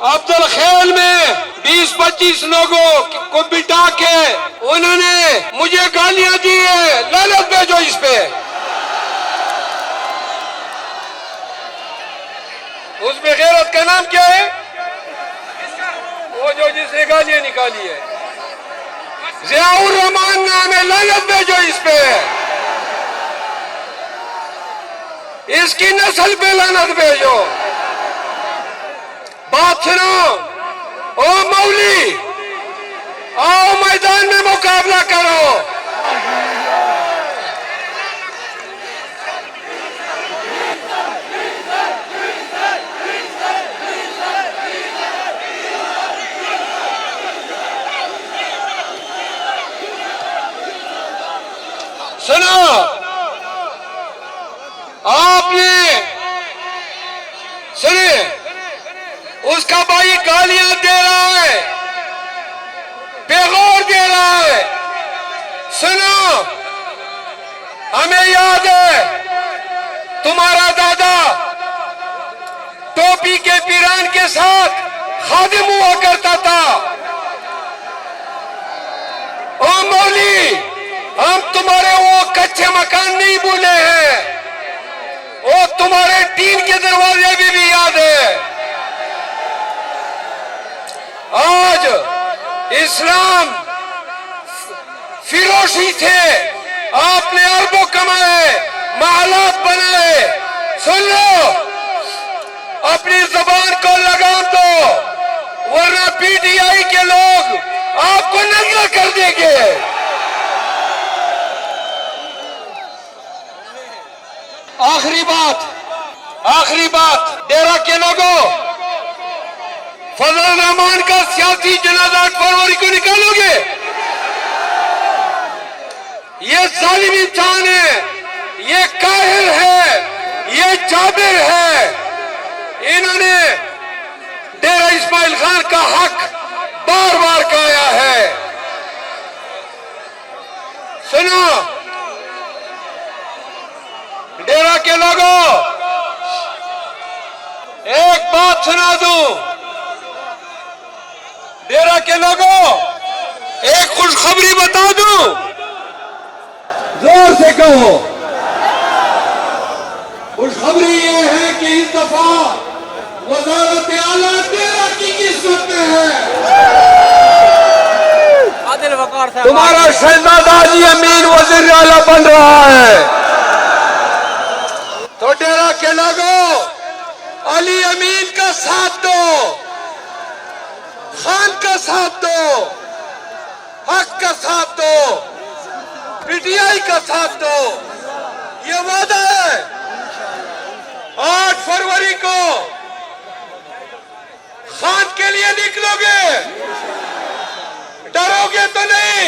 अब्दुल खेल में 20-25 लोगों को बिठा के उन्होंने मुझे गालियां दी है। लानत भेजो इस पे। उसमें गैरत का नाम क्या है? वो जो जिसने गालियां निकाली है, जियाउर रहमान नाम है। लानत भेजो इस पे। इसकी नस्ल पे लानत भेजो। बात सुनो, ओ मौली, आओ मैदान में मुकाबला करो। सुनो, आपने सुने, उसका भाई गालियां दे रहा है, बेगौर दे रहा है। सुनो, हमें याद है तुम्हारा दादा टोपी के पीरान के साथ खादिम हुआ करता था। ओ मौली, हम तुम्हारे वो कच्चे मकान नहीं भूले हैं, वो तुम्हारे टीन के दरवाजे भी याद है। आज इस्लाम फिरोशी थे, आपने अरबों कमाए, महलात बनाए। सुन लो, अपनी जुबान को लगाम दो, वरना पीटीआई के लोग आपको नंगा कर देंगे। आखिरी बात, डेरा के लोगों, फजल रहमान का सियासी जनाजा 8 फरवरी को निकालोगे? ये जालिम इंसान है, ये काहिर है, ये जाबिर है। इन्होंने डेरा इस्माइल खान का हक बार बार खाया है। सुनो डेरा के लोगों, एक बात सुना दूं, डेरा के लोगों, एक खुशखबरी बता दूं, जोर से कहो। खुशखबरी ये है कि इस दफा वजारत आला डेरा की किस्मत में है। तुम्हारा शहजादा अली अमीन वजीर आला बन रहा है। तो डेरा के लोगों, अली अमीन का साथ दो, खान का साथ दो, हक का साथ दो, पीटीआई का साथ दो। ये वादा है। 8 फरवरी को खान के लिए निकलोगे, डरोगे तो नहीं?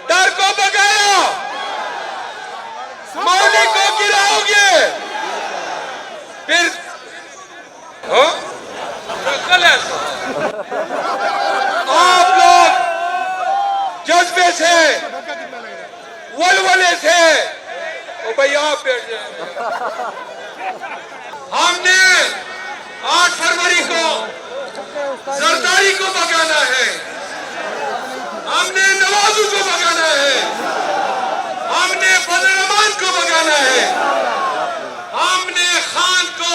डर को भगाया, मौली को गिराओगे, फिर आप लोग जज्बे से, वलवले से, ओ भाई आप बैठ जाए। हमने 8 फरवरी को जरदारी को भगाना है, हमने नवाजू को भगाना है, हमने फजल रहमान को भगाना है, हमने खान को